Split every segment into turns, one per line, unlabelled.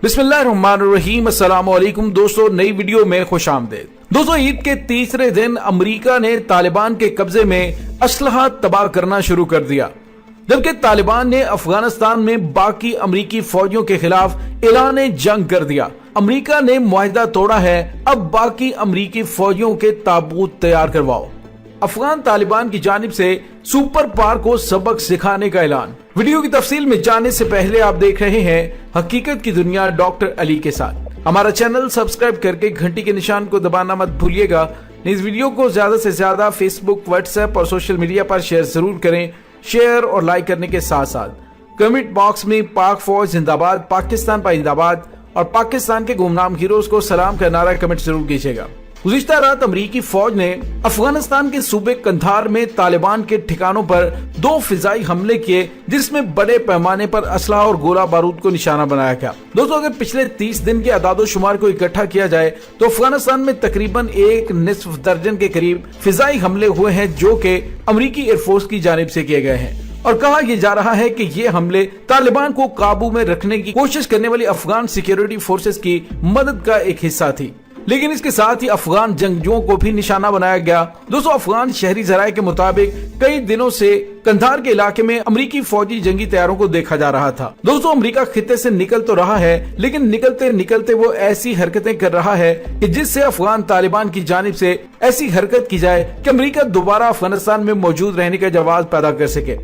बिस्मिल्लाहिर्रहमानिर्रहीम। अस्सलाम वालेकुम दोस्तों, नई वीडियो में खुश आमदीद। दोस्तों, ईद के तीसरे दिन अमेरिका ने तालिबान के कब्जे में असलहा तबाह करना शुरू कर दिया, जबकि तालिबान ने अफगानिस्तान में बाकी अमेरिकी फौजियों के खिलाफ ऐलान जंग कर दिया। अमेरिका ने मुआहिदा तोड़ा है, अब बाकी अमेरिकी फौजियों के ताबूत तैयार करवाओ। अफगान तालिबान की जानिब से सुपर पावर को सबक सिखाने का ऐलान। वीडियो की तफसील में जाने से पहले आप देख रहे हैं हकीकत की दुनिया डॉक्टर अली के साथ। हमारा चैनल सब्सक्राइब करके घंटी के निशान को दबाना मत भूलिएगा। इस वीडियो को ज्यादा से ज्यादा फेसबुक, व्हाट्सएप और सोशल मीडिया पर शेयर जरूर करें। शेयर और लाइक करने के साथ साथ कमेंट बॉक्स में पाक फौज जिंदाबाद, पाकिस्तान जिंदाबाद और पाकिस्तान के गुमनाम हीरोज को सलाम का नारा कमेंट जरूर कीजिएगा। गुज़िश्ता रात अमेरिकी फौज ने अफगानिस्तान के सूबे कंधार में तालिबान के ठिकानों पर 2 फिजाई हमले किए, जिसमें बड़े पैमाने पर असला और गोला बारूद को निशाना बनाया गया। दोस्तों, अगर पिछले 30 दिन के अदादोशुमार को इकट्ठा किया जाए तो अफगानिस्तान में तकरीबन एक निस्फ दर्जन के करीब फिजाई हमले हुए हैं, जो कि अमेरिकी एयरफोर्स की जानिब से किए गए हैं। और कहा यह जा रहा है कि ये हमले तालिबान को काबू में रखने की कोशिश करने वाली अफगान सिक्योरिटी फोर्सेस की मदद का एक हिस्सा थी, लेकिन इसके साथ ही अफगान जंगजुओं को भी निशाना बनाया गया। दोस्तों, अफगान शहरी जराये के मुताबिक कई दिनों से कंधार के इलाके में अमेरिकी फौजी जंगी तैयारों को देखा जा रहा था। दोस्तों, अमेरिका खित्ते से निकल तो रहा है, लेकिन निकलते निकलते वो ऐसी हरकतें कर रहा है कि जिससे अफगान तालिबान की जानिब से ऐसी हरकत की जाए कि अमेरिका दोबारा अफगानिस्तान में मौजूद रहने का जवाब पैदा कर सके।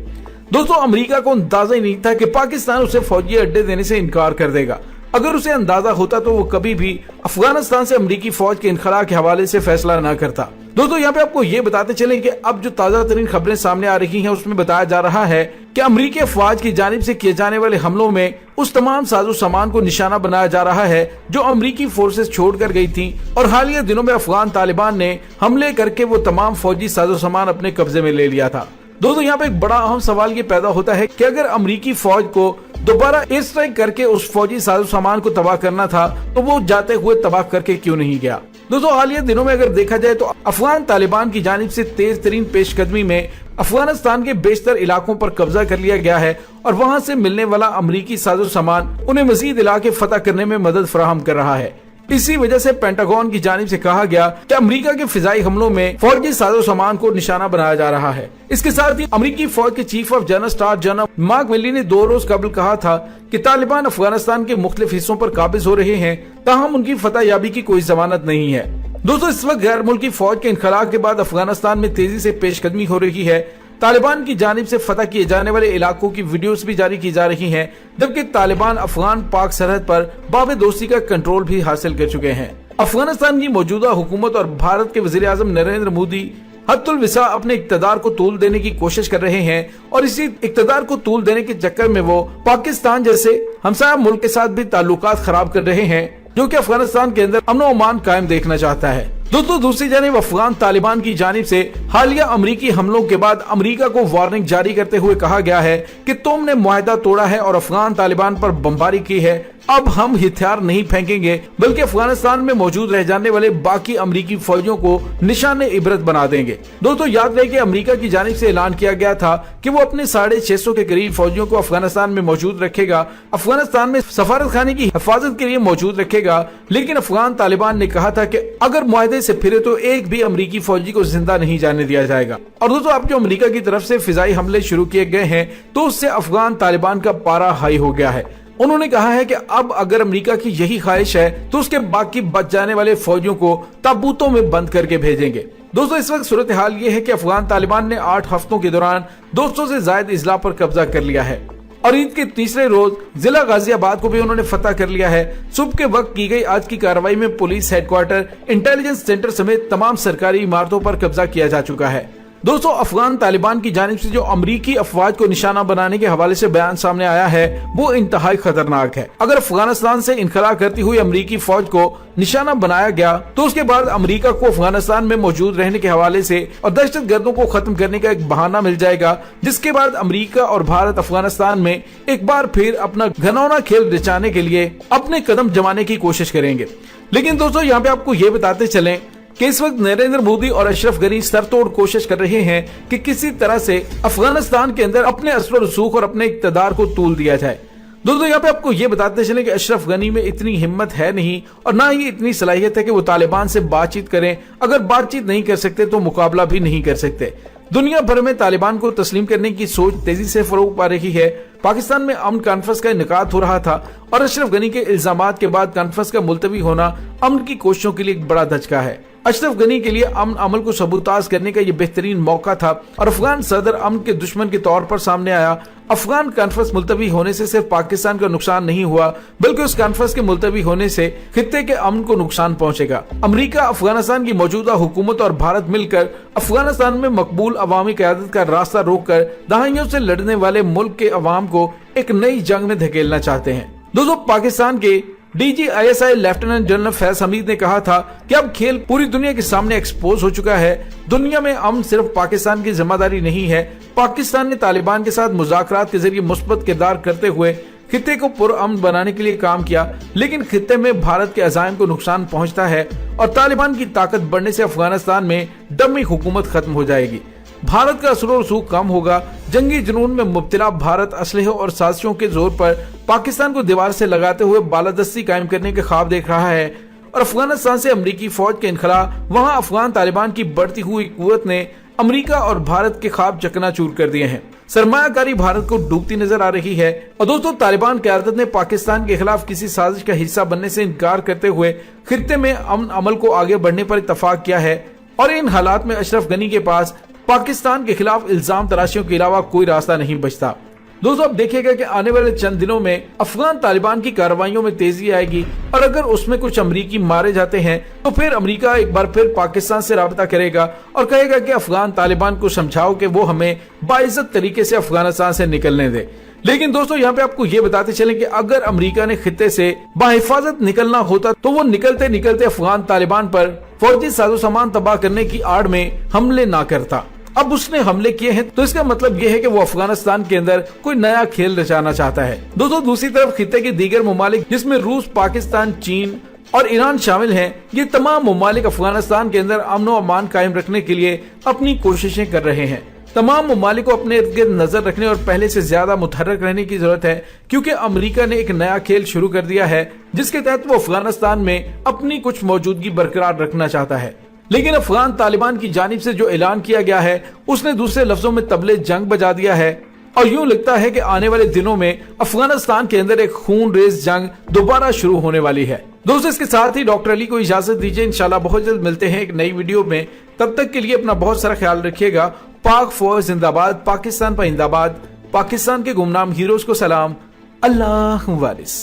दोस्तों, अमेरिका को अंदाजा ही नहीं था कि पाकिस्तान उसे फौजी अड्डे देने से इनकार कर देगा। अगर उसे अंदाजा होता तो वो कभी भी अफगानिस्तान से अमेरिकी फौज के इनखला के हवाले से फैसला न करता। दोस्तों, यहाँ पे आपको ये बताते चलें कि अब जो ताजा तरीन खबरें सामने आ रही हैं, उसमें बताया जा रहा है कि अमेरिकी अफवाज की जानिब से किए जाने वाले हमलों में उस तमाम साजो सामान को निशाना बनाया जा रहा है जो अमेरिकी फोर्सेस छोड़कर गई थी, और हालिया दिनों में अफगान तालिबान ने हमले करके वो तमाम फौजी साजो सामान अपने कब्जे में ले लिया था। दोस्तों, यहाँ पे एक बड़ा अहम सवाल ये पैदा होता है कि अगर अमेरिकी फौज को दोबारा एयर स्ट्राइक करके उस फौजी साजो सामान को तबाह करना था, तो वो जाते हुए तबाह करके क्यों नहीं गया। दोस्तों, हालिया दिनों में अगर देखा जाए तो अफगान तालिबान की जानिब से तेज तरीन पेशकदमी में अफगानिस्तान के बेशतर इलाकों पर कब्जा कर लिया गया है, और वहां से मिलने वाला अमेरिकी साजो सामान उन्हें मजीद इलाके फतह करने में मदद फराहम कर रहा है। इसी वजह से पेंटागन की जानिब से कहा गया कि अमेरिका के फिजाई हमलों में फौजी साजो सामान को निशाना बनाया जा रहा है। इसके साथ ही अमेरिकी फौज के chief of general staff general mark मिली ने 2 रोज कबल कहा था कि तालिबान अफगानिस्तान के मुख्तलिफ हिस्सों पर काबिज हो रहे हैं, ताहम उनकी फतह याबी की कोई जमानत नहीं है। दोस्तों, इस वक्त गैर मुल्की फौज के इनखला के बाद अफगानिस्तान में तेजी से पेशकदमी हो रही है। तालिबान की जानिब से फतह किए जाने वाले इलाकों की वीडियोस भी जारी की जा रही हैं, जबकि तालिबान अफगान पाक सरहद पर बाब दोस्ती का कंट्रोल भी हासिल कर चुके हैं। अफगानिस्तान की मौजूदा हुकूमत और भारत के वजीर आजम नरेंद्र मोदी हद्दुल विसा अपने इक्तदार को तूल देने की कोशिश कर रहे हैं, और इसी इक्तदार को तूल देने के चक्कर में वो पाकिस्तान जैसे हमसाया मुल्क के साथ भी ताल्लुकात खराब कर रहे हैं, जो कि अफगानिस्तान के अंदर अमन और अमान कायम देखना चाहता है। दोस्तों, दूसरी जानिब अफगान तालिबान की जानिब से हालिया अमेरिकी हमलों के बाद अमेरिका को वार्निंग जारी करते हुए कहा गया है कि तुमने मुआहिदा तोड़ा है और अफगान तालिबान पर बमबारी की है। अब हम हथियार नहीं फेंकेंगे, बल्कि अफगानिस्तान में मौजूद रह जाने वाले बाकी अमेरिकी फौजियों को निशाने इबरत बना देंगे। दोस्तों, याद रहे कि अमेरिका की जानिब से ऐलान किया गया था कि वो अपने 650 के करीब फौजियों को अफगानिस्तान में मौजूद रखेगा, अफगानिस्तान में सफारत खाने की हिफाजत के लिए मौजूद रखेगा। लेकिन अफगान तालिबान ने कहा था कि अगर मुआहिदे से फिरे तो एक भी अमेरिकी फौजी को जिंदा नहीं जाने दिया जाएगा। और दोस्तों, अब जो अमेरिका की तरफ से फिजाई हमले शुरू किए गए हैं, तो उससे अफगान तालिबान का पारा हाई हो गया है। उन्होंने कहा है कि अब अगर अमेरिका की यही ख्वाहिश है तो उसके बाकी बच जाने वाले फौजियों को ताबूतों में बंद करके भेजेंगे। दोस्तों, इस वक्त सूरत हाल ये है कि अफगान तालिबान ने 8 हफ्तों के दौरान 200 से ज्यादा इजला पर कब्जा कर लिया है, और ईद के तीसरे रोज जिला गाजियाबाद को भी उन्होंने फतह कर लिया है। सुबह के वक्त की गई आज की कार्रवाई में पुलिस हेडक्वार्टर, इंटेलिजेंस सेंटर समेत तमाम सरकारी इमारतों पर कब्जा किया जा चुका है। दोस्तों, अफगान तालिबान की जानिब से जो अमेरिकी अफवाज को निशाना बनाने के हवाले से बयान सामने आया है, वो इंतहाई खतरनाक है। अगर अफगानिस्तान से इनखला करती हुई अमेरिकी फौज को निशाना बनाया गया तो उसके बाद अमेरिका को अफगानिस्तान में मौजूद रहने के हवाले से और दहशत गर्दों को खत्म करने का एक बहाना मिल जाएगा, जिसके बाद अमेरिका और भारत अफगानिस्तान में एक बार फिर अपना घनौना खेल रचाने के लिए अपने कदम जमाने की कोशिश करेंगे। लेकिन दोस्तों, यहाँ पे आपको ये बताते चलें कि इस वक्त नरेंद्र मोदी और अशरफ गनी सरतोड़ कोशिश कर रहे हैं कि किसी तरह से अफगानिस्तान के अंदर अपने असर रसूख और अपने इक्तदार को तूल दिया जाए। दोस्तों यहाँ पे आपको ये बताते चले कि अशरफ गनी में इतनी हिम्मत है नहीं और ना ही इतनी सलाहियत है कि वो तालिबान से बातचीत करें। अगर बातचीत नहीं कर सकते तो मुकाबला भी नहीं कर सकते। दुनिया भर में तालिबान को तस्लीम करने की सोच तेजी से फरोग पा रही है। पाकिस्तान में अमन कॉन्फ्रेंस का इनेकाद हो रहा था और अशरफ गनी के इल्जामात के बाद कॉन्फ्रेंस का मुलतवी होना अमन की कोशिशों के लिए एक बड़ा धचका है। अशरफ गनी के लिए अमन अमल को सबूताज करने का ये बेहतरीन मौका था और अफगान सदर अमन के दुश्मन के तौर पर सामने आया। अफगान कॉन्फ्रेंस मुलतवी होने से सिर्फ पाकिस्तान का नुकसान नहीं हुआ बल्कि उस कॉन्फ्रेंस के मुलतवी होने से खित्ते के अमन को नुकसान पहुंचेगा। अमेरिका, अफगानिस्तान की मौजूदा हुकूमत और भारत मिलकर अफगानिस्तान में मकबूल अवामी क़यादत का रास्ता रोककर दहाइयों से लड़ने वाले मुल्क के अवाम को एक नई जंग में धकेलना चाहते हैं। दोस्तों, पाकिस्तान के DGISI lieutenant general Faiz Hamid ने कहा था कि अब खेल पूरी दुनिया के सामने एक्सपोज हो चुका है। दुनिया में अमन सिर्फ पाकिस्तान की जिम्मेदारी नहीं है। पाकिस्तान ने तालिबान के साथ मुज़ाकरात के जरिए मुस्बत किरदार करते हुए खित्ते को पुरअमन बनाने के लिए काम किया, लेकिन खित्ते में भारत के अज़ाइम को नुकसान पहुंचता है और तालिबान की ताकत बढ़ने से अफगानिस्तान में डमी हुकूमत खत्म हो जाएगी। भारत का असर और रसूख कम होगा। जंगी जुनून में मुब्तला भारत असलहे और साजिशों के जोर पर पाकिस्तान को दीवार से लगाते हुए बालादस्ती कायम करने के ख्वाब देख रहा है और अफगानिस्तान से अमरीकी फौज के इनखला, वहां अफगान तालिबान की बढ़ती हुई कुव्वत ने अमरीका और भारत के ख्वाब चकनाचूर कर दिए हैं। सरमायाकारी भारत को डूबती नजर आ रही है। और दोस्तों, तालिबान क़यादत ने पाकिस्तान के खिलाफ किसी साजिश का हिस्सा बनने से इनकार करते हुए खित्ते में अमन अमल को आगे बढ़ने पर इत्तफाक किया है और इन हालात में अशरफ गनी के पास पाकिस्तान के खिलाफ इल्जाम तराशियों के अलावा कोई रास्ता नहीं बचता। दोस्तों, अब देखिएगा कि आने वाले चंद दिनों में अफगान तालिबान की कार्रवाइयों में तेजी आएगी और अगर उसमें कुछ अमरीकी मारे जाते हैं तो फिर अमरीका एक बार फिर पाकिस्तान से राबता करेगा और कहेगा कि अफगान तालिबान को समझाओ कि वो हमें बाइज्जत तरीके से अफगानिस्तान से निकलने दे। लेकिन दोस्तों, यहाँ पे आपको ये बताते चलें कि अगर अमेरिका ने खित्ते से बाहिफाजत निकलना होता तो वो निकलते निकलते अफगान तालिबान पर फौजी साजो सामान तबाह करने की आड़ में हमले ना करता। अब उसने हमले किए हैं तो इसका मतलब यह है कि वो अफगानिस्तान के अंदर कोई नया खेल रचाना चाहता है। दोस्तों, दूसरी तरफ खित्ते के दीगर ममालिक जिसमें रूस, पाकिस्तान, चीन और ईरान शामिल हैं, ये तमाम ममालिक अफगानिस्तान के अंदर अमन और अमान कायम रखने के लिए अपनी कोशिशें कर रहे हैं। तमाम ममालिक को अपने इर्द गिर्द नजर रखने और पहले से ज्यादा मुतहर्रिक रहने की जरूरत है, क्योंकि अमेरिका ने एक नया खेल शुरू कर दिया है जिसके तहत वो अफगानिस्तान में अपनी कुछ मौजूदगी बरकरार रखना चाहता है। लेकिन अफगान तालिबान की जानिब से जो ऐलान किया गया है उसने दूसरे लफ्जों में तबले जंग बजा दिया है और यूं लगता है कि आने वाले दिनों में अफगानिस्तान के अंदर एक खून रेज जंग दोबारा शुरू होने वाली है। दोस्तों, इसके साथ ही डॉक्टर अली को इजाजत दीजिए। इंशाल्लाह बहुत जल्द मिलते हैं एक नई वीडियो में। तब तक के लिए अपना बहुत सारा ख्याल रखिएगा। पाक फौज जिंदाबाद, पाकिस्तान पाइंदाबाद, पाकिस्तान के गुमनाम हीरोज को सलाम। अल्लाह वारिस।